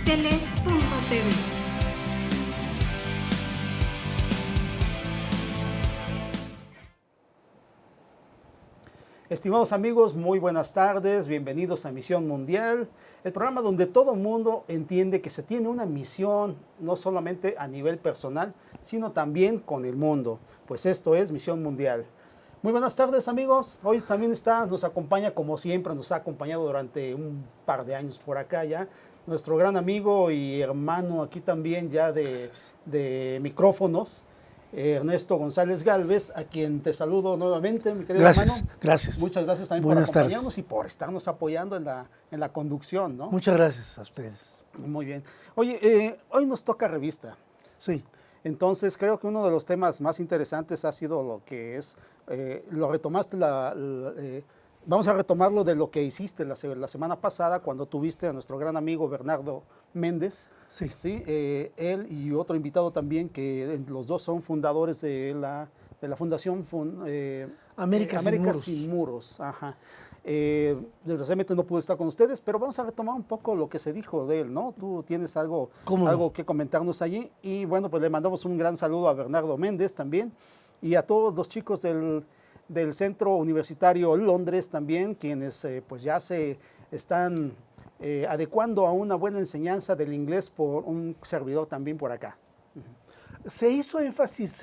Tele.tv. Estimados amigos, muy buenas tardes, bienvenidos a Misión Mundial, el programa donde todo el mundo entiende que se tiene una misión, no solamente a nivel personal, sino también con el mundo, pues esto es Misión Mundial. Muy buenas tardes amigos, hoy también nos acompaña como siempre, nos ha acompañado durante un par de años por acá ya, nuestro gran amigo y hermano aquí también ya de micrófonos, Ernesto González Gálvez, a quien te saludo nuevamente, mi querido hermano. Gracias. Muchas gracias también Buenas por acompañarnos tardes. y por estarnos apoyando en la conducción, ¿no? Muchas gracias a ustedes. Muy bien. Oye, hoy nos toca revista. Sí. Entonces, creo que uno de los temas más interesantes ha sido lo que es, lo retomaste, vamos a retomarlo de lo que hiciste la semana pasada cuando tuviste a nuestro gran amigo Bernardo Méndez. Sí. ¿Sí? Él y otro invitado también, que los dos son fundadores de la Fundación América Sin Muros. Ajá. Desgraciadamente no pude estar con ustedes, pero vamos a retomar un poco lo que se dijo de él, ¿no? Tú tienes algo que comentarnos allí. Y bueno, pues le mandamos un gran saludo a Bernardo Méndez también y a todos los chicos del Centro Universitario Londres también, quienes pues ya se están adecuando a una buena enseñanza del inglés por un servidor también por acá. Se hizo énfasis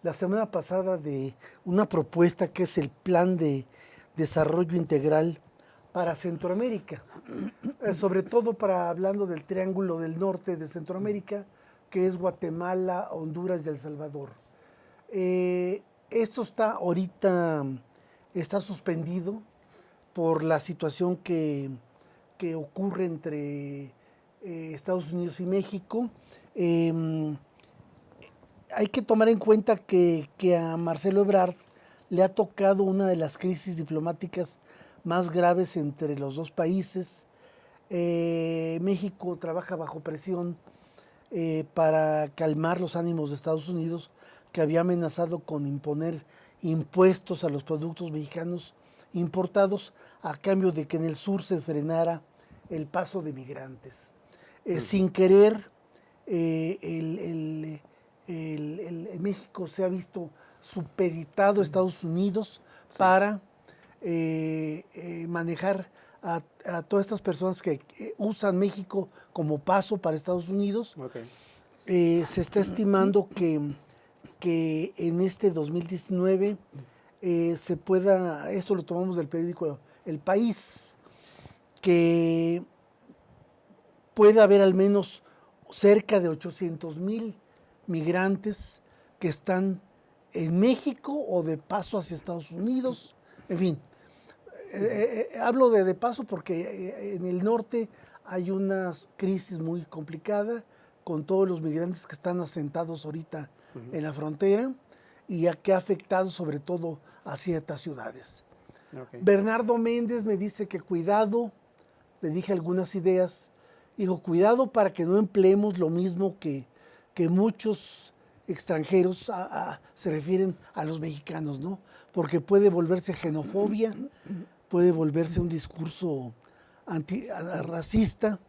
la semana pasada de una propuesta que es el Plan de Desarrollo Integral para Centroamérica, sobre todo hablando del Triángulo del Norte de Centroamérica, que es Guatemala, Honduras y El Salvador. Esto está suspendido por la situación que ocurre entre Estados Unidos y México. Hay que tomar en cuenta que a Marcelo Ebrard le ha tocado una de las crisis diplomáticas más graves entre los dos países. México trabaja bajo presión para calmar los ánimos de Estados Unidos, que había amenazado con imponer impuestos a los productos mexicanos importados a cambio de que en el sur se frenara el paso de migrantes. Sin querer, México se ha visto supeditado a Estados Unidos para manejar a todas estas personas que usan México como paso para Estados Unidos. Okay. Se está estimando que en este 2019 se pueda, esto lo tomamos del periódico El País, que pueda haber al menos cerca de 800,000 migrantes que están en México o de paso hacia Estados Unidos. En fin, hablo de paso porque en el norte hay una crisis muy complicada con todos los migrantes que están asentados ahorita en la frontera y que ha afectado sobre todo a ciertas ciudades. Okay. Bernardo Méndez me dice que cuidado, le dije algunas ideas, dijo cuidado para que no empleemos lo mismo que muchos extranjeros se refieren a los mexicanos, ¿no? Porque puede volverse xenofobia, puede volverse un discurso racista.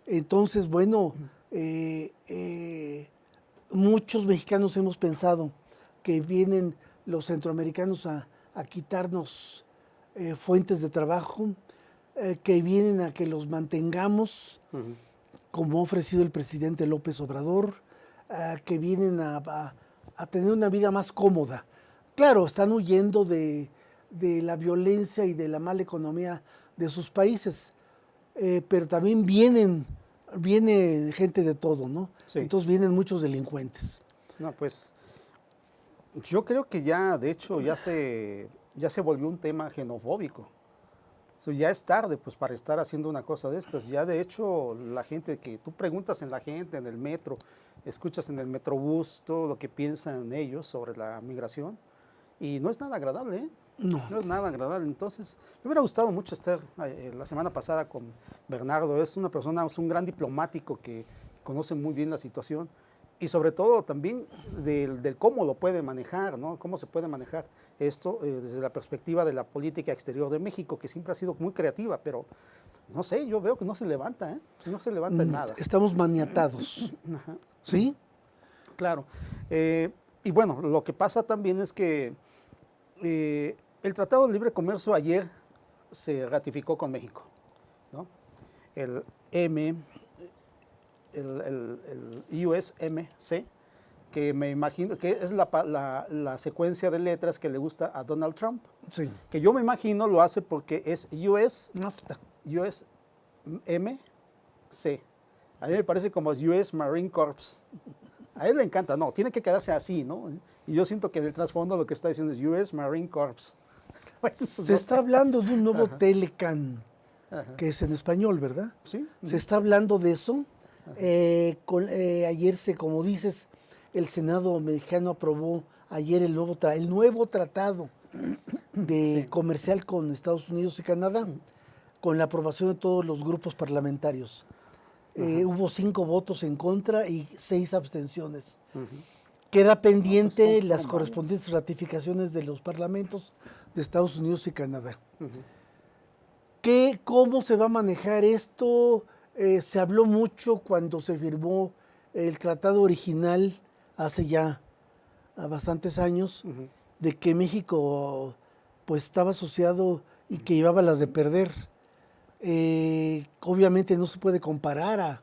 Entonces, bueno, muchos mexicanos hemos pensado que vienen los centroamericanos a quitarnos fuentes de trabajo, que vienen a que los mantengamos, como ha ofrecido el presidente López Obrador, que vienen a tener una vida más cómoda. Claro, están huyendo de la violencia y de la mala economía de sus países, pero también viene gente de todo, ¿no? Sí. Entonces vienen muchos delincuentes. No, pues yo creo que ya, de hecho, ya se volvió un tema xenofóbico. O sea, ya es tarde pues para estar haciendo una cosa de estas. Ya de hecho la gente que tú preguntas en la gente, en el metro, escuchas en el metrobús todo lo que piensan ellos sobre la migración y no es nada agradable, ¿eh? No es nada agradable. Entonces, me hubiera gustado mucho estar la semana pasada con Bernardo. Es una persona, es un gran diplomático que conoce muy bien la situación y sobre todo también del cómo lo puede manejar, ¿no? Cómo se puede manejar esto desde la perspectiva de la política exterior de México, que siempre ha sido muy creativa, pero no sé, yo veo que no se levanta, ¿eh? No se levanta en nada. Estamos maniatados. Ajá. ¿Sí? Claro. Y bueno, lo que pasa también es que el Tratado de Libre Comercio ayer se ratificó con México, ¿no? El M, el USMC, que me imagino que es la secuencia de letras que le gusta a Donald Trump, Sí. que yo me imagino lo hace porque es NAFTA. USMC. A mí me parece como US Marine Corps. A él le encanta, no, tiene que quedarse así, ¿no? Y yo siento que en el trasfondo lo que está diciendo es US Marine Corps. Bueno, pues Se no está sé. hablando de un nuevo Ajá. Telecan, Ajá. que es en español, ¿verdad? Sí. Se está hablando de eso. Ayer, como dices, el Senado mexicano aprobó ayer el nuevo tratado de Sí. comercial con Estados Unidos y Canadá, con la aprobación de todos los grupos parlamentarios. Hubo 5 votos en contra y 6 abstenciones. Queda pendiente son las varios. correspondientes ratificaciones de los parlamentos de Estados Unidos y Canadá. ¿Cómo se va a manejar esto? Se habló mucho cuando se firmó el tratado original hace ya bastantes años, de que México pues estaba asociado y que llevaba las de perder. Obviamente no se puede comparar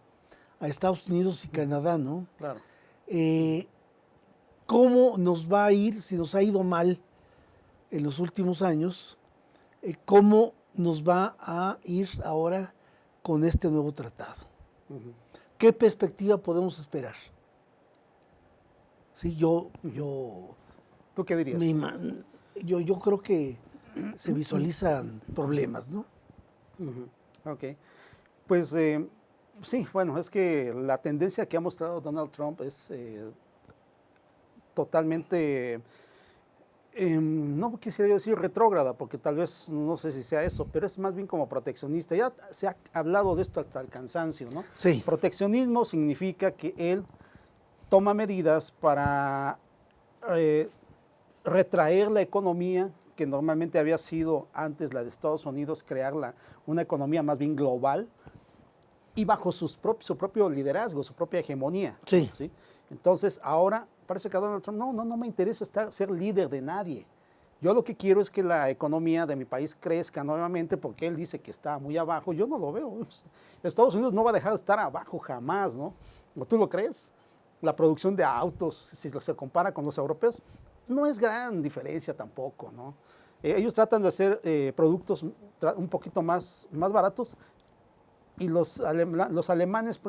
a Estados Unidos y Canadá, ¿no? Claro. ¿Cómo nos va a ir, si nos ha ido mal en los últimos años, cómo nos va a ir ahora con este nuevo tratado? ¿Qué perspectiva podemos esperar? Sí, ¿Tú qué dirías? yo creo que se visualizan problemas, ¿no? Ok. Pues sí, bueno, es que la tendencia que ha mostrado Donald Trump es totalmente, no quisiera yo decir retrógrada, porque tal vez no sé si sea eso, pero es más bien como proteccionista. Ya se ha hablado de esto hasta el cansancio, ¿no? Sí. Proteccionismo significa que él toma medidas para retraer la economía que normalmente había sido antes la de Estados Unidos, crear una economía más bien global y bajo su propio liderazgo, su propia hegemonía. Sí. ¿Sí? Entonces, ahora parece que a Donald Trump no me interesa ser líder de nadie. Yo lo que quiero es que la economía de mi país crezca nuevamente porque él dice que está muy abajo. Yo no lo veo. Estados Unidos no va a dejar de estar abajo jamás, ¿no? ¿O tú lo crees? La producción de autos, si se compara con los europeos, no es gran diferencia tampoco, ¿no? Ellos tratan de hacer productos un poquito más baratos y los alemanes,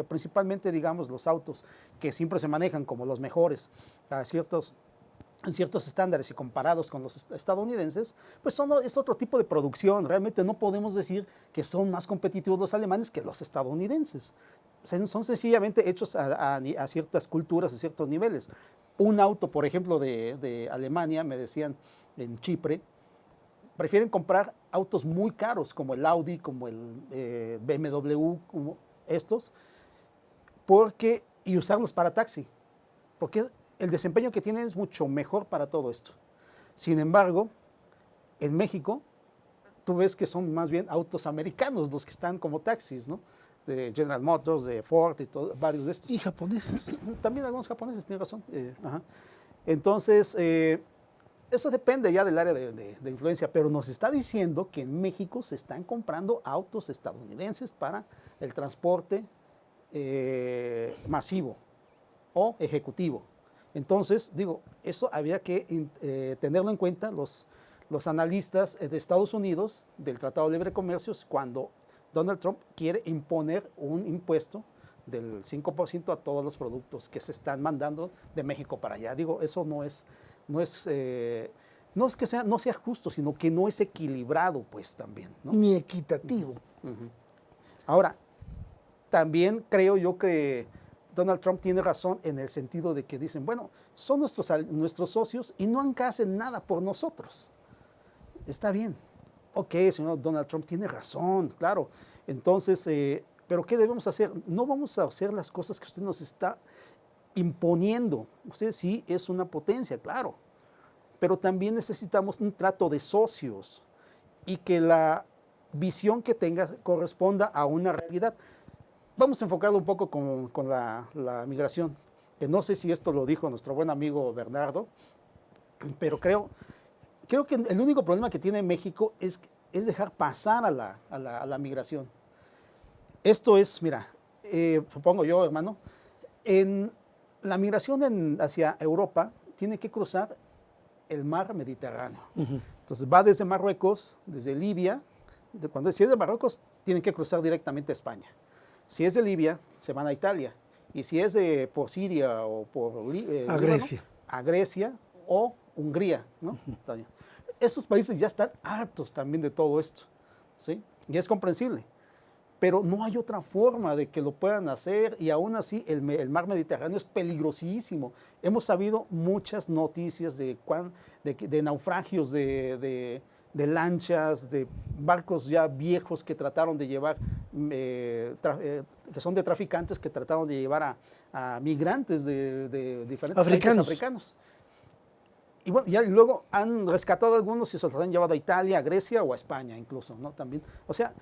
principalmente, digamos, los autos que siempre se manejan como los mejores en ciertos estándares y comparados con los estadounidenses, pues es otro tipo de producción. Realmente no podemos decir que son más competitivos los alemanes que los estadounidenses. Son sencillamente hechos a ciertas culturas, a ciertos niveles. Un auto, por ejemplo, de Alemania, me decían en Chipre, prefieren comprar autos muy caros, como el Audi, como el BMW, como estos, y usarlos para taxi, porque el desempeño que tienen es mucho mejor para todo esto. Sin embargo, en México, tú ves que son más bien autos americanos los que están como taxis, ¿no? De General Motors, de Ford y varios de estos. Y japoneses. También algunos japoneses, tienen razón. Entonces, eso depende ya del área de influencia, pero nos está diciendo que en México se están comprando autos estadounidenses para el transporte masivo o ejecutivo. Entonces, digo, eso había que tenerlo en cuenta los analistas de Estados Unidos del Tratado de Libre Comercio cuando Donald Trump quiere imponer un impuesto del 5% a todos los productos que se están mandando de México para allá. Digo, eso no es que no sea justo, sino que no es equilibrado, pues también, ¿no? Ni equitativo. Ahora, también creo yo que Donald Trump tiene razón en el sentido de que dicen, bueno, son nuestros socios y no hacen nada por nosotros. Está bien. Ok, señor Donald Trump tiene razón, claro. Entonces, ¿pero qué debemos hacer? No vamos a hacer las cosas que usted nos está imponiendo. Usted sí es una potencia, claro. Pero también necesitamos un trato de socios y que visión que tenga corresponda a una realidad. Vamos a enfocarlo un poco con la migración, que no sé si esto lo dijo nuestro buen amigo Bernardo, pero creo que el único problema que tiene México es dejar pasar a la migración. Esto es, mira, supongo yo, hermano, en la migración hacia Europa tiene que cruzar el mar Mediterráneo. Entonces va desde Marruecos, desde Libia. Si es de Marruecos, tienen que cruzar directamente a España. Si es de Libia, se van a Italia. Y si es por Siria o por Grecia. A Grecia o Hungría, ¿no? Esos países ya están hartos también de todo esto, ¿sí? Y es comprensible. Pero no hay otra forma de que lo puedan hacer, y aún así el mar Mediterráneo es peligrosísimo. Hemos sabido muchas noticias de naufragios de lanchas, de barcos ya viejos que trataron de llevar, que son de traficantes, que trataron de llevar a migrantes de diferentes países africanos. Y bueno, ya luego han rescatado a algunos y se los han llevado a Italia, a Grecia o a España incluso, ¿no? También, o sea,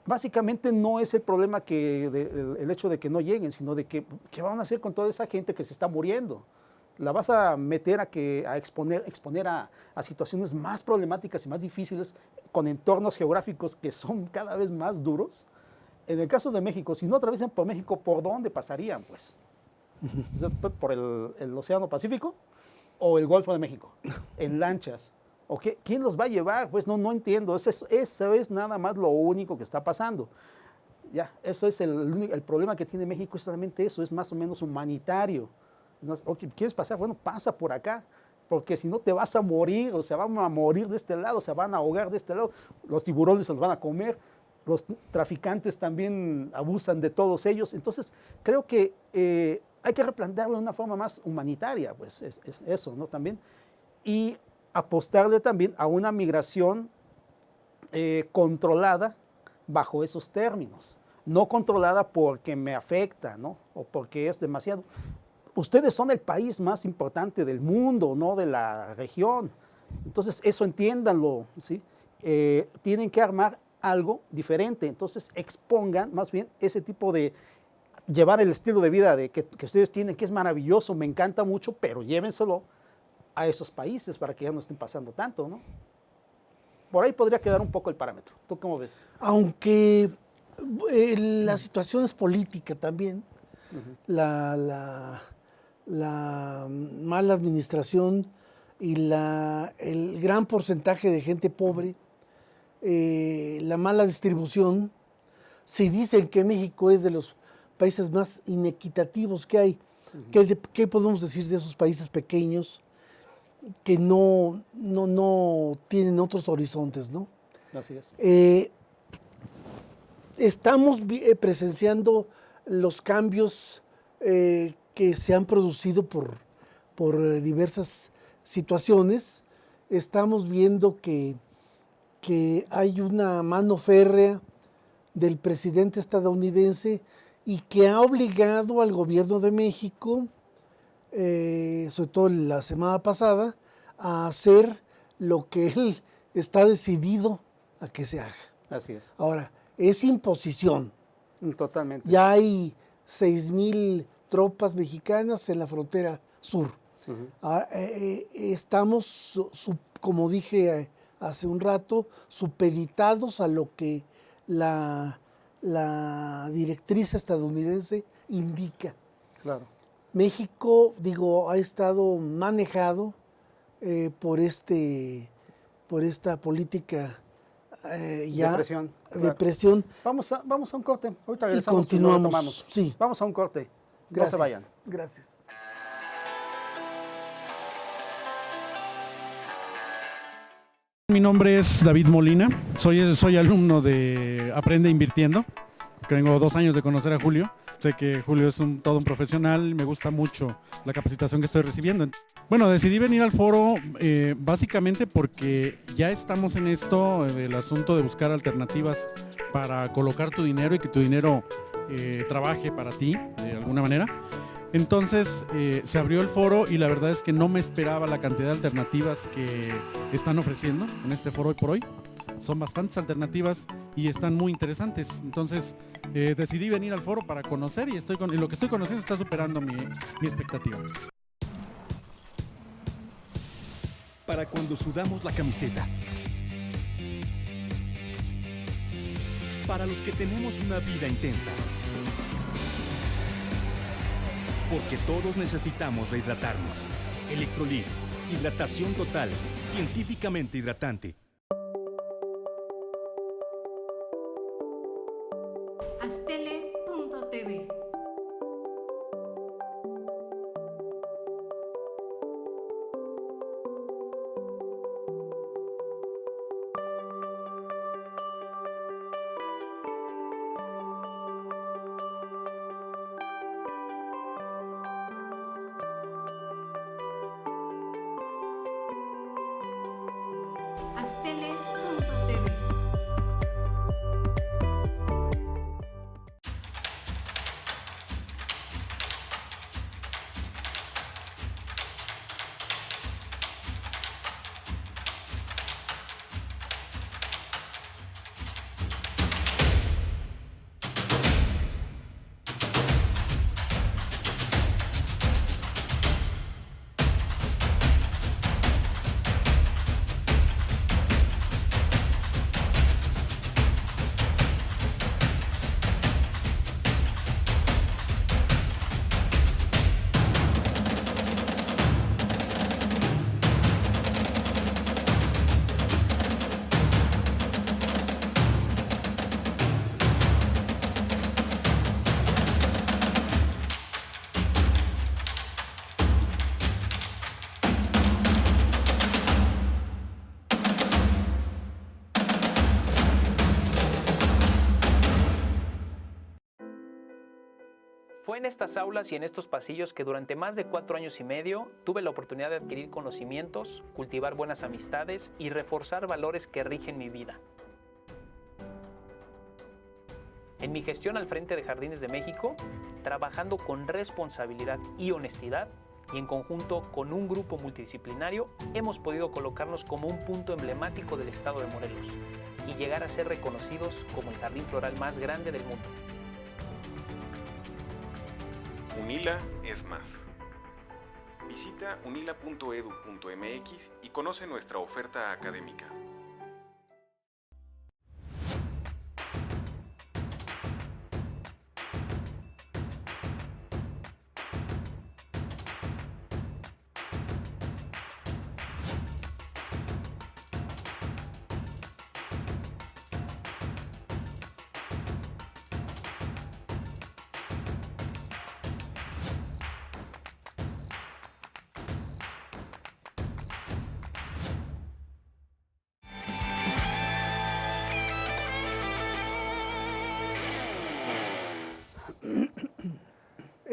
básicamente no es el problema el hecho de que no lleguen, sino de qué van a hacer con toda esa gente que se está muriendo. La vas a meter a exponer a situaciones más problemáticas y más difíciles, con entornos geográficos que son cada vez más duros. En el caso de México, si no atraviesan por México, ¿por dónde pasarían? Pues, ¿por el Océano Pacífico o el Golfo de México? En lanchas. ¿O quién los va a llevar? Pues no entiendo. Eso es nada más lo único que está pasando. Ya, eso es el problema que tiene México, es solamente eso, es más o menos humanitario. Okay, ¿quieres pasar? Bueno, pasa por acá, porque si no te vas a morir, o se van a morir de este lado, se van a ahogar de este lado, los tiburones se los van a comer, los traficantes también abusan de todos ellos. Entonces, creo que hay que replantearlo de una forma más humanitaria, pues es eso, ¿no? También. Y apostarle también a una migración controlada bajo esos términos, no controlada porque me afecta, ¿no? O porque es demasiado. Ustedes son el país más importante del mundo, no de la región. Entonces, eso entiéndanlo, ¿sí? Tienen que armar algo diferente. Entonces, expongan más bien ese tipo de llevar el estilo de vida que ustedes tienen, que es maravilloso, me encanta mucho, pero llévenselo a esos países para que ya no estén pasando tanto, ¿no? Por ahí podría quedar un poco el parámetro. ¿Tú cómo ves? Aunque la situación es política también, la mala administración y el gran porcentaje de gente pobre, la mala distribución. Si dicen que México es de los países más inequitativos que hay, ¿qué podemos decir de esos países pequeños que no tienen otros horizontes, ¿no? Así es. Estamos presenciando los cambios que se han producido por diversas situaciones. Estamos viendo que hay una mano férrea del presidente estadounidense y que ha obligado al gobierno de México, sobre todo la semana pasada, a hacer lo que él está decidido a que se haga. Así es. Ahora, es imposición. Totalmente. Ya hay 6,000 tropas mexicanas en la frontera sur. Estamos, como dije hace un rato, supeditados a lo que la directriz estadounidense indica. Claro. México, ha estado manejado por esta política de presión. Vamos a un corte. Ahorita regresamos y continuamos. Y lo retomamos. Sí. Vamos a un corte. Gracias. No se vayan. Gracias. Mi nombre es David Molina, soy alumno de Aprende Invirtiendo. Tengo 2 años de conocer a Julio. Sé que Julio es todo un profesional y me gusta mucho la capacitación que estoy recibiendo. Bueno, decidí venir al foro básicamente porque ya estamos en esto del asunto de buscar alternativas para colocar tu dinero y que tu dinero trabaje para ti de alguna manera. Entonces se abrió el foro y la verdad es que no me esperaba la cantidad de alternativas que están ofreciendo en este foro hoy por hoy. son bastantes alternativas y están muy interesantes. Entonces decidí venir al foro para conocer y lo que estoy conociendo está superando mi expectativa. Para cuando sudamos la camiseta. Para los que tenemos una vida intensa. Porque todos necesitamos rehidratarnos. Electrolit, hidratación total, científicamente hidratante. Astele.tv. Astele.tv. Fue en estas aulas y en estos pasillos que durante más de 4 años y medio tuve la oportunidad de adquirir conocimientos, cultivar buenas amistades y reforzar valores que rigen mi vida. En mi gestión al frente de Jardines de México, trabajando con responsabilidad y honestidad y en conjunto con un grupo multidisciplinario, hemos podido colocarnos como un punto emblemático del estado de Morelos y llegar a ser reconocidos como el jardín floral más grande del mundo. UNILA es más. Visita unila.edu.mx y conoce nuestra oferta académica.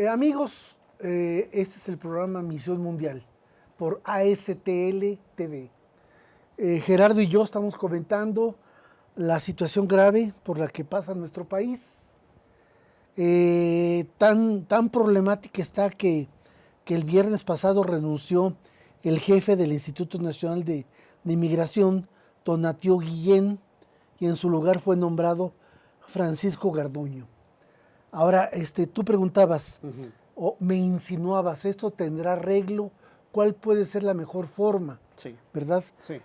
Amigos, este es el programa Misión Mundial por ASTL TV. Gerardo y yo estamos comentando la situación grave por la que pasa nuestro país. Tan problemática está que el viernes pasado renunció el jefe del Instituto Nacional de Inmigración, Tonatiuh Guillén, y en su lugar fue nombrado Francisco Garduño. Ahora, tú preguntabas o me insinuabas, ¿esto tendrá arreglo? ¿Cuál puede ser la mejor forma? Sí. ¿Verdad? Sí.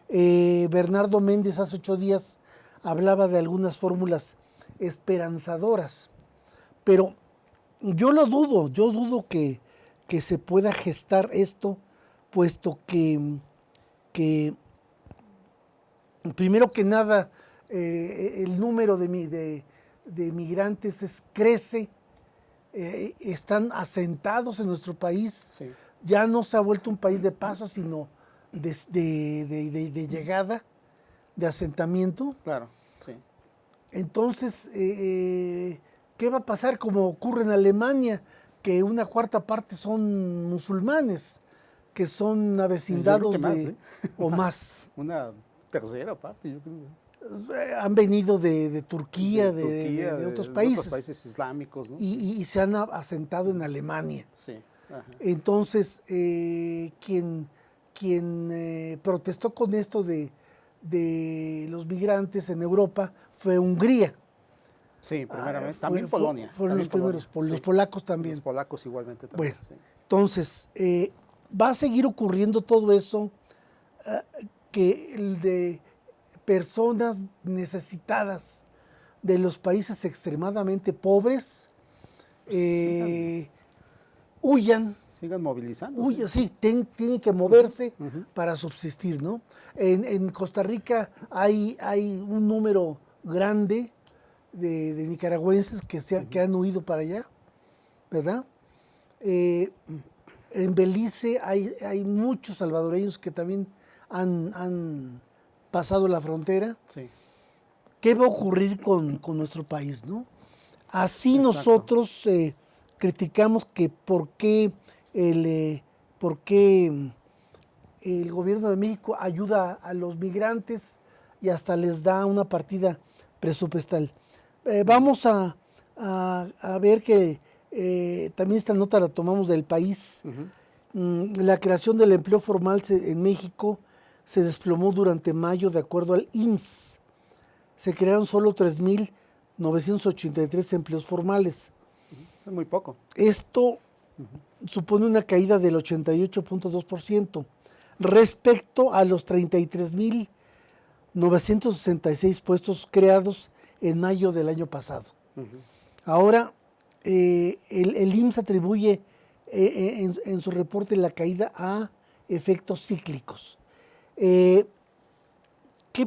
Bernardo Méndez hace 8 días hablaba de algunas fórmulas esperanzadoras, pero yo dudo que se pueda gestar esto, puesto que primero que nada el número de migrantes crece, están asentados en nuestro país, Sí. ya no se ha vuelto un país de paso, sino de llegada, de asentamiento. Claro, sí. Entonces, ¿qué va a pasar como ocurre en Alemania? Que una 1/4 parte son musulmanes, que son avecindados Yo creo que o más. Una 1/3 parte, yo creo. Han venido de Turquía, de otros países. De otros países islámicos, ¿no? Y se han asentado en Alemania. Sí. Ajá. Entonces, quien protestó con esto de de los migrantes en Europa fue Hungría. Sí, primeramente. Fue- También fue- Polonia. Fueron los también primeros, Polonia, los sí. polacos también. Los polacos igualmente también. Bueno, Sí. entonces, va a seguir ocurriendo todo eso, que el de personas necesitadas de los países extremadamente pobres huyan, Sigan movilizando. sí, tienen que moverse para subsistir, ¿no? En Costa Rica hay un número grande de nicaragüenses que han huido para allá, ¿verdad? En Belice hay muchos salvadoreños que también han pasado la frontera. Sí. ¿Qué va a ocurrir con nuestro país, no? Así Exacto. nosotros criticamos que por qué el gobierno de México ayuda a los migrantes y hasta les da una partida presupuestal. Vamos a ver que también esta nota la tomamos del País. La creación del empleo formal en México se desplomó durante mayo de acuerdo al IMSS. Se crearon solo 3.983 empleos formales. Es muy poco. Esto supone una caída del 88.2% respecto a los 33.966 puestos creados en mayo del año pasado. Ahora, el IMSS atribuye en su reporte la caída a efectos cíclicos. ¿Qué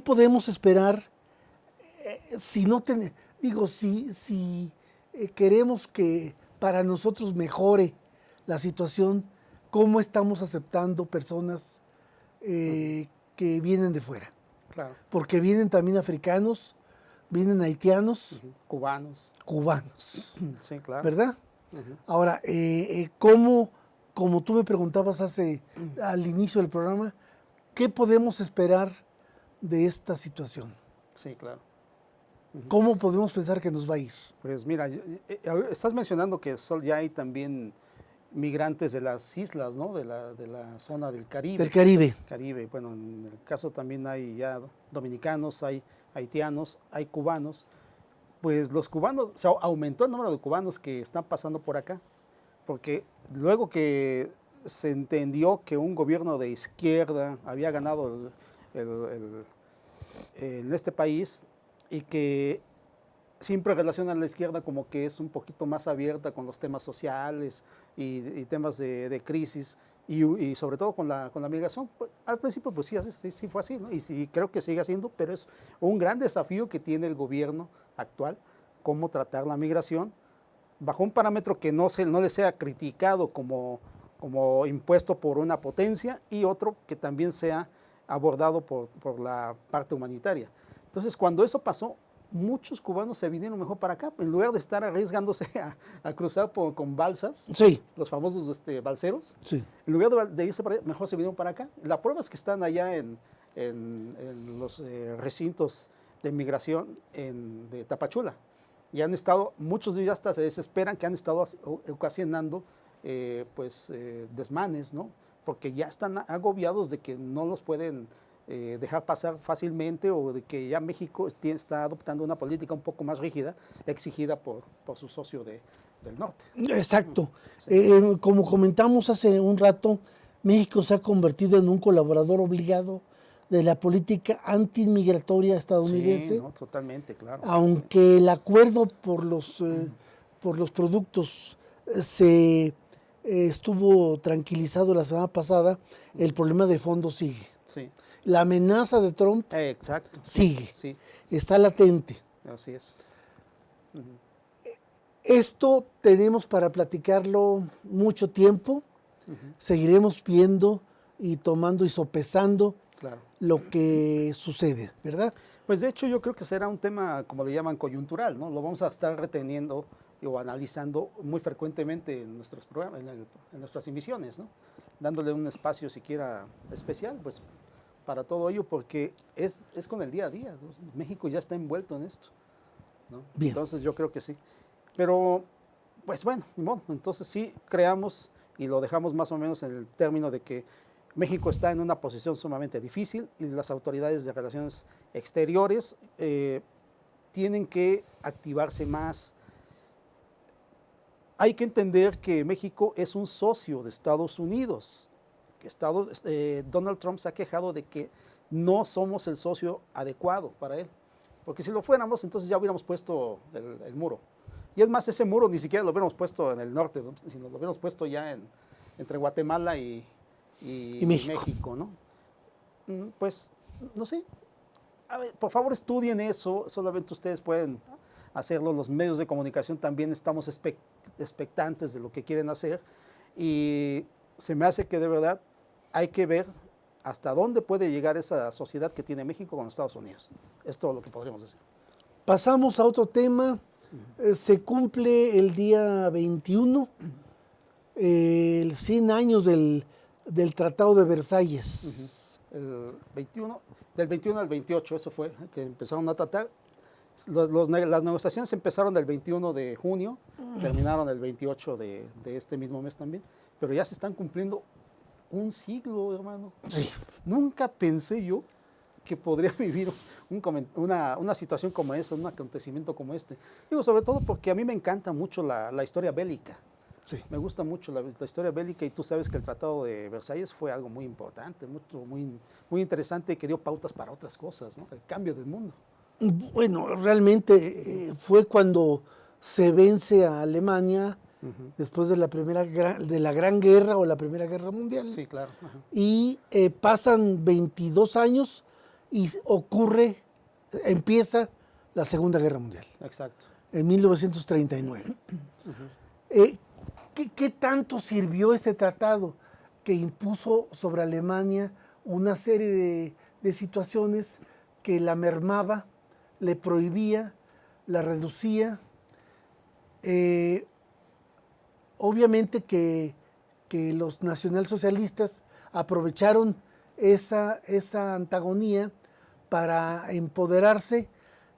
podemos esperar si no si queremos que para nosotros mejore la situación? ¿Cómo estamos aceptando personas que vienen de fuera? Claro. Porque vienen también africanos, vienen haitianos, Cubanos. cubanos, Sí, claro. ¿verdad? Ahora, como tú me preguntabas al inicio del programa, ¿qué podemos esperar de esta situación? Sí, claro. ¿Cómo podemos pensar que nos va a ir? Pues mira, estás mencionando que ya hay también migrantes de las islas, ¿no? De la zona del Caribe. Del Caribe. Caribe. Bueno, en el caso también hay ya dominicanos, hay haitianos, hay cubanos. Pues los cubanos, se aumentó el número de cubanos que están pasando por acá, porque luego que se entendió que un gobierno de izquierda había ganado en este país y que siempre relaciona a la izquierda como que es un poquito más abierta con los temas sociales y temas de crisis y sobre todo con la migración. Pues, al principio pues sí fue así, ¿no? Y sí creo que sigue siendo, pero es un gran desafío que tiene el gobierno actual, cómo tratar la migración bajo un parámetro que no le sea criticado como impuesto por una potencia y otro que también sea abordado por la parte humanitaria. Entonces, cuando eso pasó, muchos cubanos se vinieron mejor para acá, en lugar de estar arriesgándose a cruzar con balsas, Sí, los famosos balseros, sí. en lugar de irse para allá, mejor se vinieron para acá. La prueba es que están allá en los recintos de migración de Tapachula. Y han estado, muchos de ellos hasta se desesperan que han estado ocasionando desmanes, ¿no? Porque ya están agobiados de que no los pueden dejar pasar fácilmente o de que ya México está adoptando una política un poco más rígida, exigida por su socio del norte. Exacto. Como comentamos hace un rato, México se ha convertido en un colaborador obligado de la política antiinmigratoria estadounidense. Sí, no, totalmente, claro. Aunque el acuerdo por los productos se estuvo tranquilizado la semana pasada, el problema de fondo sigue. Sí. La amenaza de Trump Exacto. sigue, Sí, está latente. así es. Esto tenemos para platicarlo mucho tiempo. Seguiremos viendo y tomando y sopesando Claro. lo que sucede, ¿verdad? Pues de hecho yo creo que será un tema, como le llaman, coyuntural, ¿no? Lo vamos a estar reteniendo o analizando muy frecuentemente en nuestros programas, en nuestras emisiones, ¿no? Dándole un espacio siquiera especial, pues, para todo ello, porque es con el día a día, ¿no? México ya está envuelto en esto, ¿no? Bien. Entonces yo creo que sí. Pero, pues bueno, ni modo. Entonces sí creamos y lo dejamos más o menos en el término de que México está en una posición sumamente difícil y las autoridades de relaciones exteriores tienen que activarse más. Hay que entender que México es un socio de Estados Unidos. Donald Trump se ha quejado de que no somos el socio adecuado para él. Porque si lo fuéramos, entonces ya hubiéramos puesto el muro. Y es más, ese muro ni siquiera lo hubiéramos puesto en el norte, ¿no? Sino lo hubiéramos puesto ya entre Guatemala y México, ¿no? Pues, no sé. A ver, por favor, estudien eso. Solamente ustedes pueden hacerlo. Los medios de comunicación también estamos expectantes de lo que quieren hacer. Y se me hace que de verdad hay que ver hasta dónde puede llegar esa sociedad que tiene México con Estados Unidos. Es todo lo que podríamos decir. Pasamos a otro tema. Se cumple el día 21, el 100 años del Tratado de Versalles. El 21, del 21 al 28, eso fue, que empezaron a tratar. Las negociaciones empezaron el 21 de junio, terminaron el 28 de este mismo mes también, pero ya se están cumpliendo un siglo, hermano. Sí. Nunca pensé yo que podría vivir una situación como esa, un acontecimiento como este. Digo, sobre todo porque a mí me encanta mucho la historia bélica. Sí. Me gusta mucho la historia bélica y tú sabes que el Tratado de Versalles fue algo muy importante, muy interesante y que dio pautas para otras cosas, ¿no? El cambio del mundo. Bueno, realmente fue cuando se vence a Alemania después de la Gran Guerra o la Primera Guerra Mundial. Sí, claro. Y pasan 22 años y empieza la Segunda Guerra Mundial. Exacto. En 1939. ¿Qué tanto sirvió este tratado que impuso sobre Alemania una serie de situaciones que la mermaba, le prohibía, la reducía? Obviamente que los nacionalsocialistas aprovecharon esa antagonía para empoderarse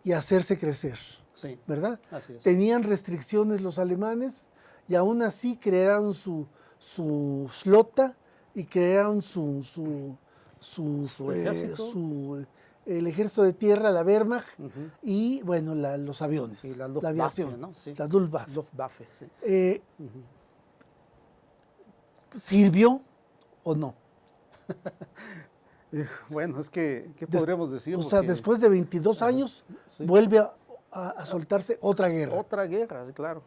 y hacerse crecer, Sí, ¿verdad? así es. Tenían restricciones los alemanes y aún así crearon su flota y crearon ejército. El ejército de tierra, la Wehrmacht, y bueno, los aviones, Y la aviación, ¿no? Sí. la Luftwaffe. Luftwaffe, sí. ¿Sirvió o no? Bueno, es que, ¿qué podríamos decir? O sea, después de 22 años, sí. vuelve a soltarse otra guerra. Otra guerra, sí, claro.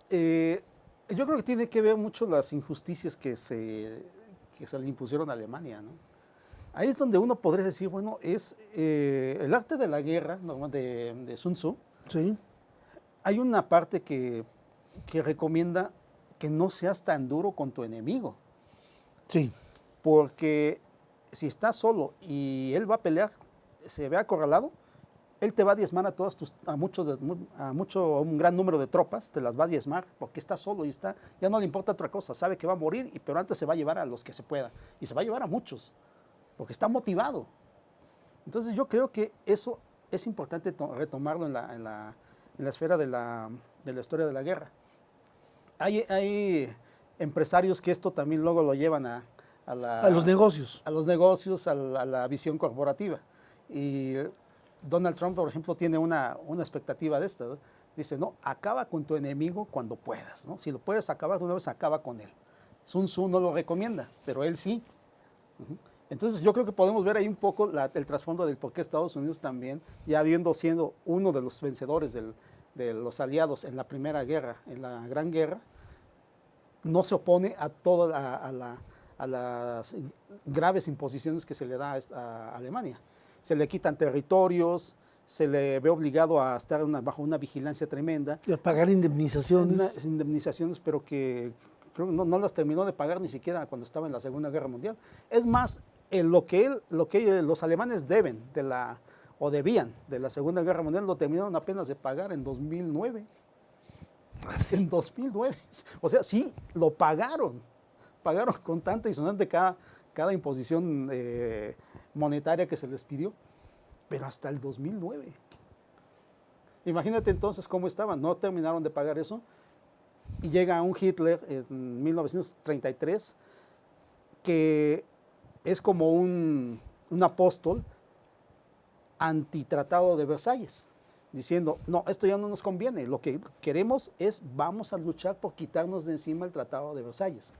Yo creo que tiene que ver mucho las injusticias que se le impusieron a Alemania, ¿no? Ahí es donde uno podría decir, bueno, es el arte de la guerra, ¿no? de Sun Tzu. Sí. Hay una parte que recomienda que no seas tan duro con tu enemigo. Sí. Porque si estás solo y él va a pelear, se ve acorralado, él te va a diezmar a un gran número de tropas, te las va a diezmar porque está solo y ya no le importa otra cosa, sabe que va a morir, pero antes se va a llevar a los que se pueda. Y se va a llevar a muchos, porque está motivado. Entonces yo creo que eso es importante retomarlo en la esfera de la historia de la guerra. Hay empresarios que esto también luego lo llevan a los negocios. A los negocios, a la visión corporativa. Y Donald Trump, por ejemplo, tiene una expectativa de esta, ¿no? Dice, no, acaba con tu enemigo cuando puedas, ¿no? Si lo puedes acabar de una vez, acaba con él. Sun Tzu no lo recomienda, pero él sí. Entonces yo creo que podemos ver ahí un poco el trasfondo del por qué Estados Unidos también, ya siendo uno de los vencedores de los aliados en la Primera Guerra, en la Gran Guerra, no se opone a las graves imposiciones que se le da a Alemania. Se le quitan territorios, se le ve obligado a estar bajo una vigilancia tremenda. Y a pagar indemnizaciones. Indemnizaciones, pero que creo que no las terminó de pagar ni siquiera cuando estaba en la Segunda Guerra Mundial. Es más, lo que los alemanes debían de la Segunda Guerra Mundial lo terminaron apenas de pagar en 2009. En 2009. O sea, sí, lo pagaron. Pagaron con tanta y sonante cada imposición monetaria que se les pidió, pero hasta el 2009. Imagínate entonces cómo estaban, no terminaron de pagar eso, y llega un Hitler en 1933 que es como un apóstol antitratado de Versalles, diciendo, no, esto ya no nos conviene, lo que queremos es, vamos a luchar por quitarnos de encima el Tratado de Versalles.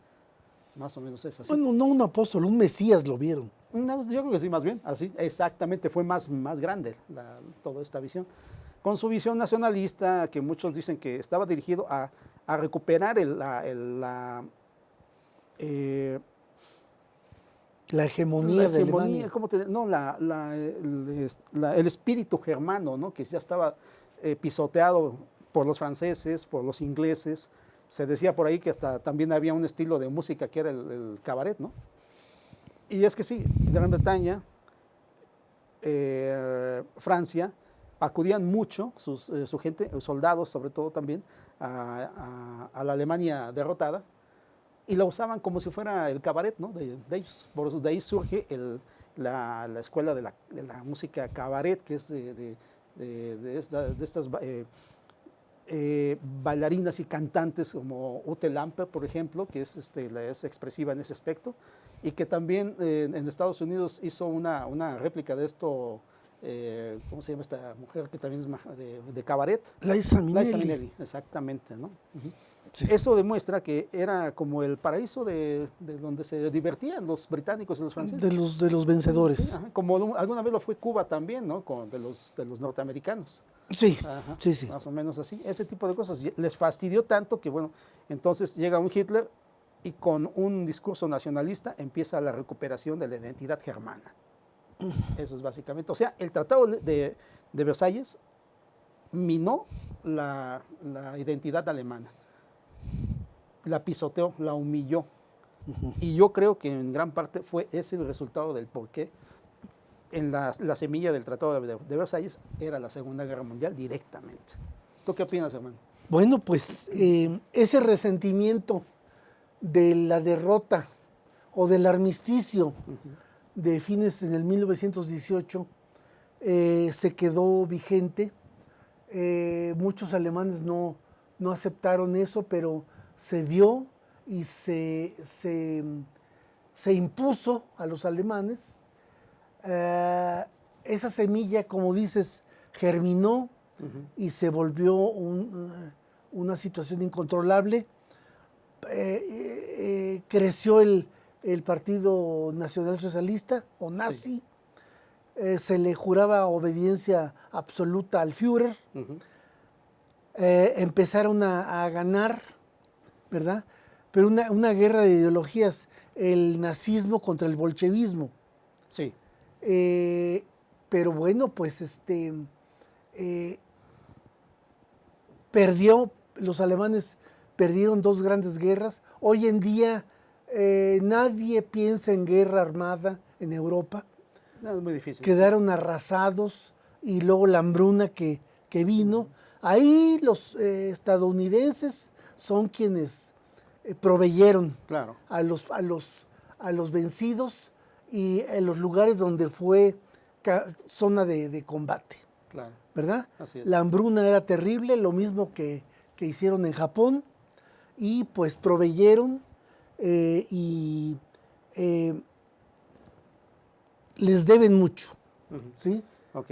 Más o menos es así. Bueno, no un apóstol, un Mesías lo vieron. Yo creo que sí, más bien, así, exactamente, fue más grande toda esta visión. Con su visión nacionalista, que muchos dicen que estaba dirigido a recuperar La hegemonía de Alemania. El espíritu germano, ¿no? Que ya estaba pisoteado por los franceses, por los ingleses. Se decía por ahí que hasta también había un estilo de música que era el cabaret, ¿no? Y es que sí, Gran Bretaña, Francia, acudían mucho su gente, soldados sobre todo también, a la Alemania derrotada, y la usaban como si fuera el cabaret, ¿no? de ellos. Por eso de ahí surge la escuela de la música cabaret, que es de estas bailarinas y cantantes como Ute Lamper, por ejemplo, que es expresiva en ese aspecto, y que también en Estados Unidos hizo una réplica de esto. ¿Cómo se llama esta mujer que también es de cabaret? Liza Minnelli. Liza Minnelli, exactamente, ¿no? Uh-huh. Sí. Eso demuestra que era como el paraíso de donde se divertían los británicos y los franceses. De los vencedores. Sí, como alguna vez lo fue Cuba también, ¿no? De los norteamericanos. Sí, Ajá, sí. Más o menos así. Ese tipo de cosas les fastidió tanto que, bueno, entonces llega un Hitler y con un discurso nacionalista empieza la recuperación de la identidad germana. Eso es básicamente. O sea, el Tratado de Versalles minó la identidad alemana. La pisoteó, la humilló. Uh-huh. Y yo creo que en gran parte fue ese el resultado del porqué en la semilla del Tratado de Versalles era la Segunda Guerra Mundial directamente. ¿Tú qué opinas, hermano? Bueno, pues ese resentimiento de la derrota o del armisticio de fines en el 1918 se quedó vigente. Muchos alemanes no aceptaron eso, pero se dio y se impuso a los alemanes. Esa semilla, como dices, germinó y se volvió una situación incontrolable. Creció el Partido Nacional Socialista o nazi. Sí. Se le juraba obediencia absoluta al Führer. Empezaron a ganar, ¿verdad? Pero una guerra de ideologías, el nazismo contra el bolchevismo. Sí. Pero bueno, pues los alemanes perdieron dos grandes guerras. Hoy en día nadie piensa en guerra armada en Europa. No, es muy difícil. Quedaron arrasados y luego la hambruna que vino. Ahí los estadounidenses son quienes proveyeron a los vencidos y en los lugares donde fue zona de combate. Claro. ¿Verdad? Así es. La hambruna era terrible, lo mismo que hicieron en Japón, y pues proveyeron y les deben mucho. ¿Sí? Ok.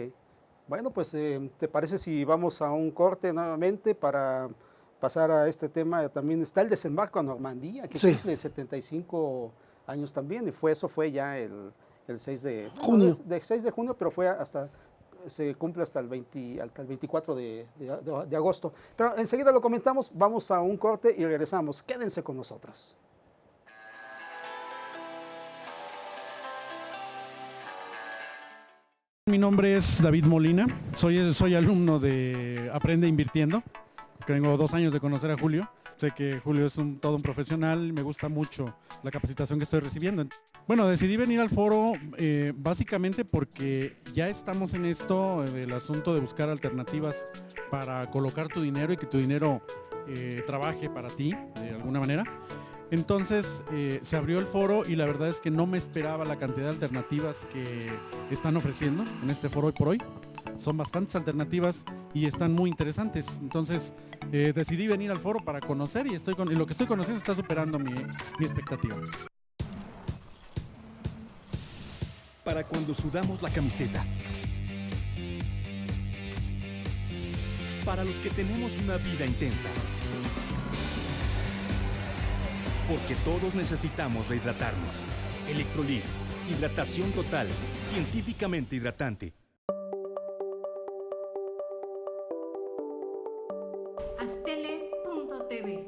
Bueno, pues, ¿te parece si vamos a un corte nuevamente para pasar a este tema? También está el desembarco a Normandía, que cumple 75 años también, y eso fue ya el 6 de junio. No, 6 de junio, pero se cumple hasta el 24 de agosto. Pero enseguida lo comentamos, vamos a un corte y regresamos. Quédense con nosotros. Mi nombre es David Molina, soy alumno de Aprende Invirtiendo. Tengo 2 años de conocer a Julio. Sé que Julio es todo un profesional, me gusta mucho la capacitación que estoy recibiendo. Bueno, decidí venir al foro básicamente porque ya estamos en esto del asunto de buscar alternativas para colocar tu dinero y que tu dinero trabaje para ti de alguna manera. Entonces se abrió el foro y la verdad es que no me esperaba la cantidad de alternativas que están ofreciendo en este foro hoy por hoy. Son bastantes alternativas y están muy interesantes. Entonces decidí venir al foro para conocer y lo que estoy conociendo está superando mi expectativa. para cuando sudamos la camiseta. Para los que tenemos una vida intensa. Porque todos necesitamos rehidratarnos. Electrolit, hidratación total, científicamente hidratante. Astele.tv.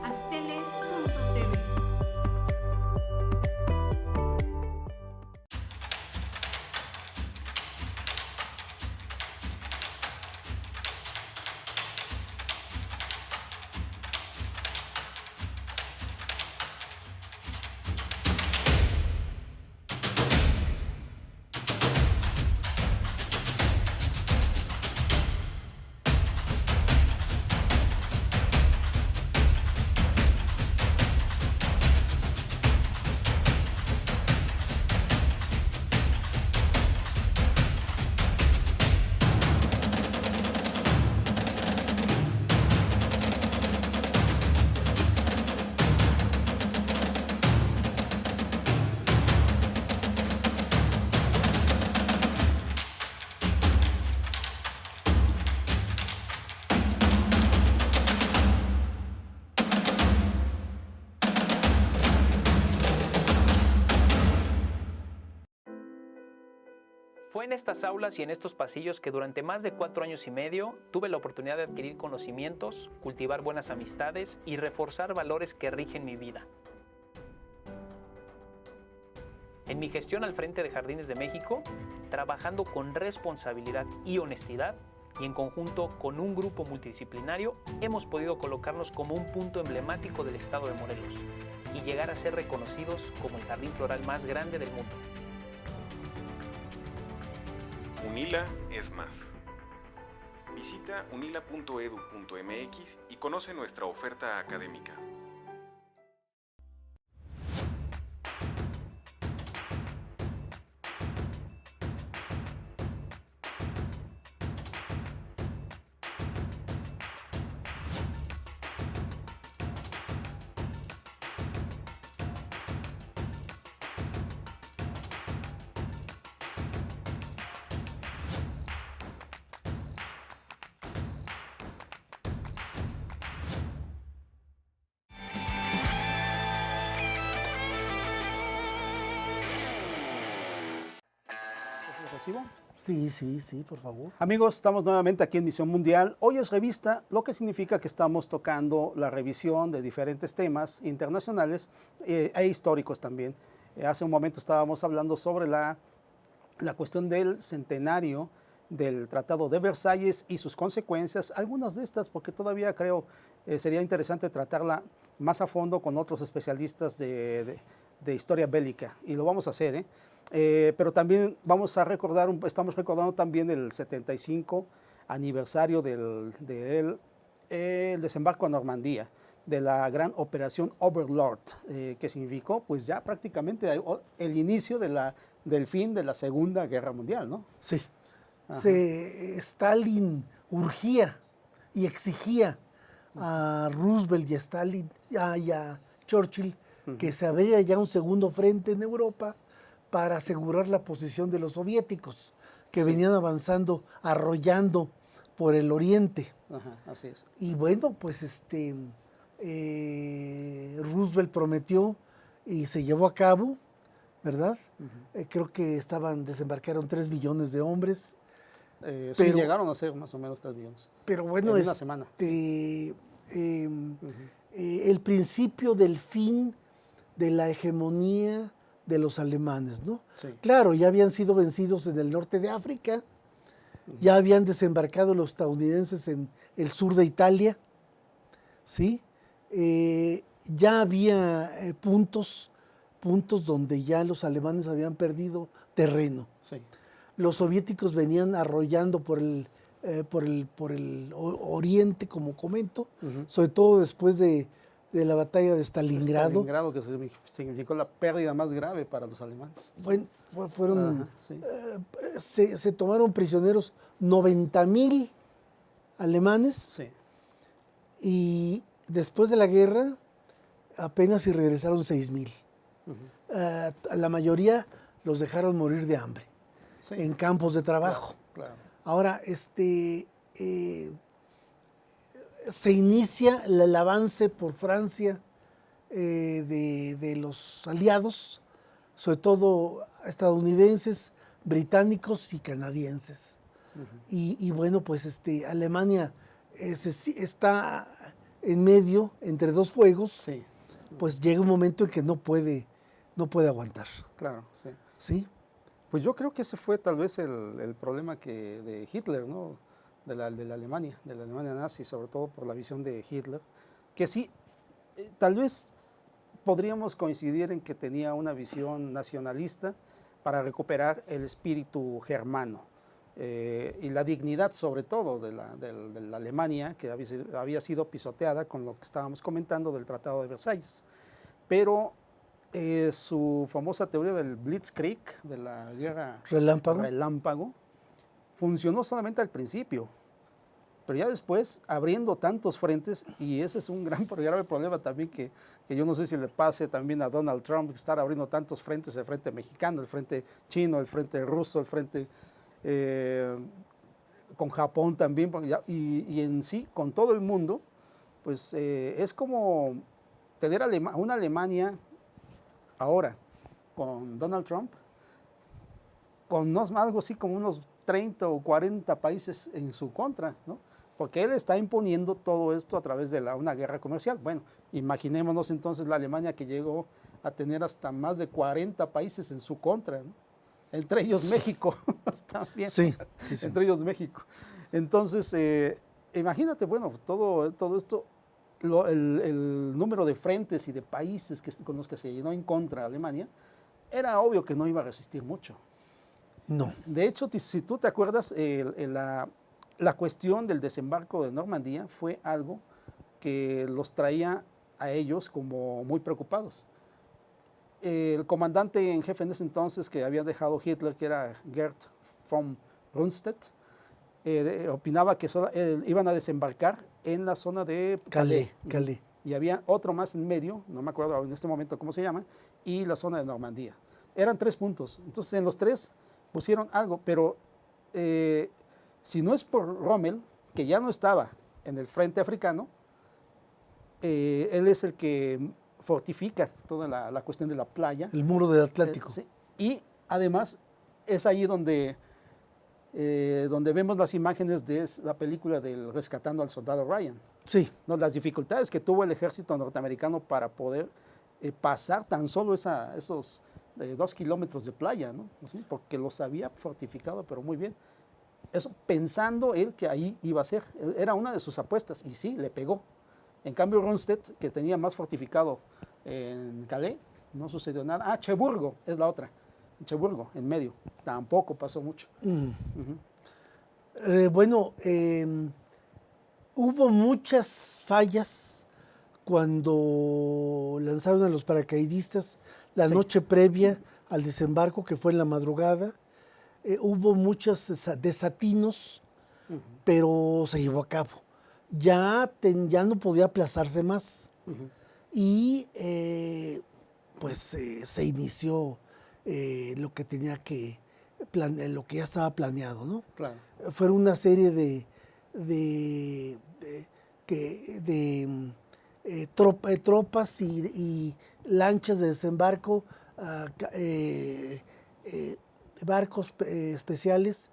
Astele.tv. Fue en estas aulas y en estos pasillos que durante más de 4 años y medio tuve la oportunidad de adquirir conocimientos, cultivar buenas amistades y reforzar valores que rigen mi vida. En mi gestión al frente de Jardines de México, trabajando con responsabilidad y honestidad, y en conjunto con un grupo multidisciplinario, hemos podido colocarnos como un punto emblemático del estado de Morelos y llegar a ser reconocidos como el jardín floral más grande del mundo. UNILA es más. Visita unila.edu.mx y conoce nuestra oferta académica. ¿Recibo? Sí, por favor. Amigos, estamos nuevamente aquí en Misión Mundial. Hoy es revista, lo que significa que estamos tocando la revisión de diferentes temas internacionales e históricos también. Hace un momento estábamos hablando sobre la cuestión del centenario del Tratado de Versalles y sus consecuencias, algunas de estas, porque todavía creo sería interesante tratarla más a fondo con otros especialistas de historia bélica, y lo vamos a hacer, pero también vamos a recordar, estamos recordando también el 75 aniversario del desembarco a Normandía, de la gran operación Overlord, que significó pues ya prácticamente el inicio del fin de la Segunda Guerra Mundial, ¿no? Sí. Stalin urgía y exigía a Roosevelt y a Stalin y a Churchill que se abriera ya un segundo frente en Europa para asegurar la posición de los soviéticos que venían avanzando, arrollando por el oriente. Ajá, así es. Y bueno, pues Roosevelt prometió y se llevó a cabo, ¿verdad? Creo que desembarcaron 3 millones de hombres. Sí, llegaron a ser más o menos 3 millones. Pero bueno, en una semana. El principio del fin de la hegemonía de los alemanes, ¿no? Sí. Claro, ya habían sido vencidos en el norte de África, ya habían desembarcado los estadounidenses en el sur de Italia, ¿sí? Ya había puntos donde ya los alemanes habían perdido terreno. Sí. Los soviéticos venían arrollando por el por el oriente, como comento, sobre todo después de la batalla de Stalingrado. Stalingrado, que significó la pérdida más grave para los alemanes. Bueno, fueron, Ajá, sí. se tomaron prisioneros 90,000 alemanes, Sí. y después de la guerra apenas si regresaron 6,000. La mayoría los dejaron morir de hambre Sí. en campos de trabajo. Claro. Ahora, se inicia el avance por Francia de los aliados, sobre todo estadounidenses, británicos y canadienses. Y bueno, pues Alemania está en medio, entre dos fuegos, Sí, pues llega un momento en que no puede aguantar. claro, sí. ¿Sí? Pues yo creo que ese fue tal vez el problema de Hitler, ¿no? De la Alemania nazi, sobre todo por la visión de Hitler, que sí, tal vez podríamos coincidir en que tenía una visión nacionalista para recuperar el espíritu germano y la dignidad, sobre todo, de la Alemania, que había sido pisoteada con lo que estábamos comentando del Tratado de Versalles. Pero su famosa teoría del Blitzkrieg, de la guerra relámpago, funcionó solamente al principio, pero ya después abriendo tantos frentes, y ese es un grave problema también que yo no sé si le pase también a Donald Trump, estar abriendo tantos frentes, el frente mexicano, el frente chino, el frente ruso, el frente con Japón también, y en sí, con todo el mundo, pues es como tener una Alemania ahora con Donald Trump, con algo así como unos 30 o 40 países en su contra, ¿no? Porque él está imponiendo todo esto a través de una guerra comercial. Bueno, imaginémonos entonces la Alemania que llegó a tener hasta más de 40 países en su contra, ¿no? Entre ellos México, también. Sí. Entre ellos México. Entonces, imagínate, bueno, todo esto, el número de frentes y de países con los que se llenó en contra de Alemania, era obvio que no iba a resistir mucho. No. De hecho, si tú te acuerdas, la cuestión del desembarco de Normandía fue algo que los traía a ellos como muy preocupados. El comandante en jefe en ese entonces que había dejado Hitler, que era Gerd von Rundstedt, opinaba que iban a desembarcar en la zona de Calais. Y había otro más en medio, no me acuerdo en este momento cómo se llama, y la zona de Normandía. Eran 3 puntos. Entonces en los 3 pusieron algo, pero si no es por Rommel, que ya no estaba en el frente africano, él es el que fortifica toda la cuestión de la playa. El muro del Atlántico. Sí. Y además es ahí donde vemos las imágenes de la película del Rescatando al Soldado Ryan. Sí. ¿No? Las dificultades que tuvo el ejército norteamericano para poder pasar tan solo esos 2 kilómetros de playa, ¿no? ¿Sí? Porque los había fortificado, pero muy bien. Eso pensando él que ahí iba a ser. Era una de sus apuestas, y sí, le pegó. En cambio, Rundstedt, que tenía más fortificado en Calais, no sucedió nada. Cherburgo es la otra. Cherburgo, en medio. Tampoco pasó mucho. Hubo muchas fallas cuando lanzaron a los paracaidistas la noche previa al desembarco, que fue en la madrugada. Hubo muchos desatinos, pero se llevó a cabo. Ya no podía aplazarse más. Y pues se inició lo que tenía lo que ya estaba planeado, ¿no? Claro. Fueron una serie de tropas y lanchas de desembarco, barcos especiales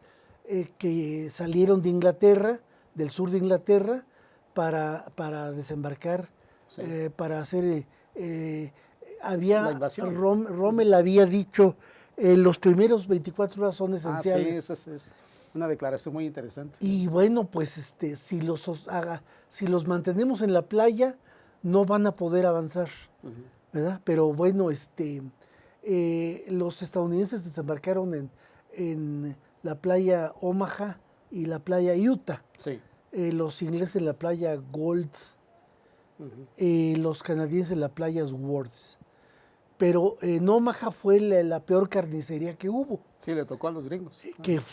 que salieron de Inglaterra, del sur de Inglaterra, para desembarcar, para hacer... la invasión. Rommel había dicho, los primeros 24 horas son esenciales. Sí, esa es una declaración muy interesante. Y bueno, pues si los mantenemos en la playa, no van a poder avanzar, ¿verdad? Pero bueno, los estadounidenses desembarcaron en la playa Omaha y la playa Utah. Sí. Los ingleses en la playa Gold, los canadienses en la playa Swords. Pero en Omaha fue la peor carnicería que hubo, Sí, le tocó a los gringos.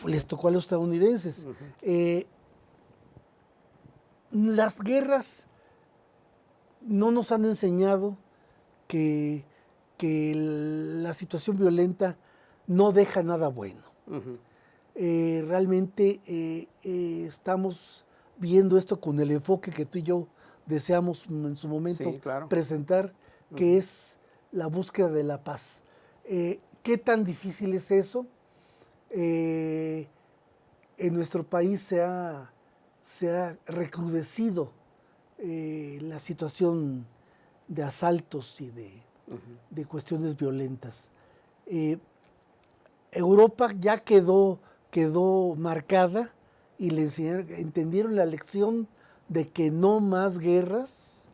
les tocó a los estadounidenses. Las guerras no nos han enseñado que la situación violenta no deja nada bueno. Realmente estamos viendo esto con el enfoque que tú y yo deseamos en su momento Sí, claro. presentar, que es la búsqueda de la paz. ¿Qué tan difícil es eso? En nuestro país se ha recrudecido la situación de asaltos y de cuestiones violentas. Europa ya quedó marcada y entendieron la lección de que no más guerras,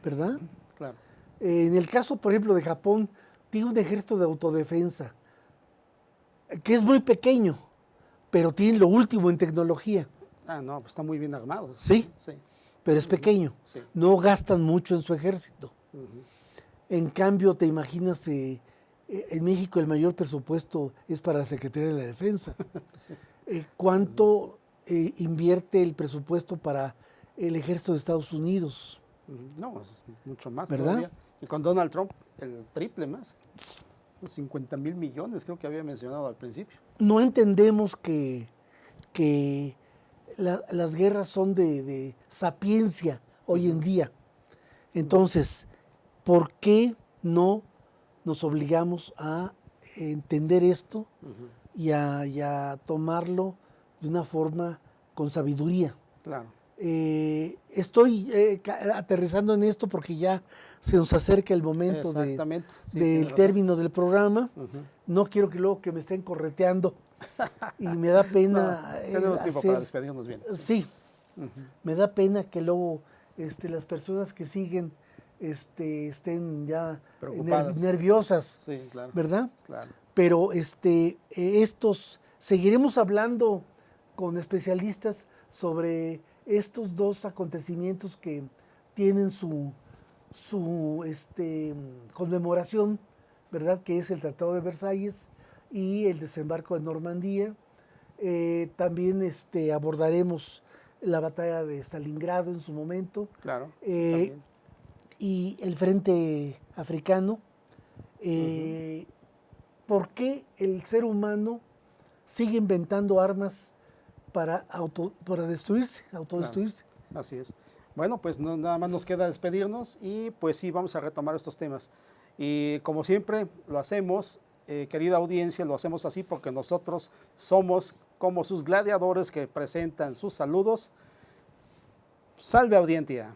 ¿verdad? Claro. En el caso, por ejemplo, de Japón, tiene un ejército de autodefensa que es muy pequeño, pero tiene lo último en tecnología. No, pues está muy bien armado. Sí. Sí. Pero es pequeño. Sí. No gastan mucho en su ejército. En cambio, te imaginas, en México el mayor presupuesto es para la Secretaría de la Defensa. Sí. ¿Cuánto invierte el presupuesto para el ejército de Estados Unidos? No, es mucho más. ¿Verdad? Todavía. Y con Donald Trump, el triple más. 50,000 millones, creo que había mencionado al principio. No entendemos que las guerras son de sapiencia hoy en día. Entonces, ¿por qué no nos obligamos a entender esto y a tomarlo de una forma con sabiduría? Claro. Estoy aterrizando en esto porque ya se nos acerca el momento Exactamente. Sí, del tiene razón. término del programa. No quiero que luego que me estén correteando y me da pena. No, tenemos tiempo para despedirnos bien. Sí, me da pena que luego las personas que siguen estén ya Preocupadas. nerviosas, Sí, claro. ¿verdad? Claro. Pero seguiremos hablando con especialistas sobre estos dos acontecimientos que tienen su conmemoración, ¿verdad? Que es el Tratado de Versalles y el desembarco de Normandía. También abordaremos la batalla de Stalingrado en su momento. Claro. Sí, también. Y el frente africano. ¿Por qué el ser humano sigue inventando armas para autodestruirse? Claro. Así es. Bueno, pues nada más nos queda despedirnos y pues sí, vamos a retomar estos temas. Y como siempre lo hacemos, querida audiencia, lo hacemos así porque nosotros somos como sus gladiadores que presentan sus saludos. Salve audiencia.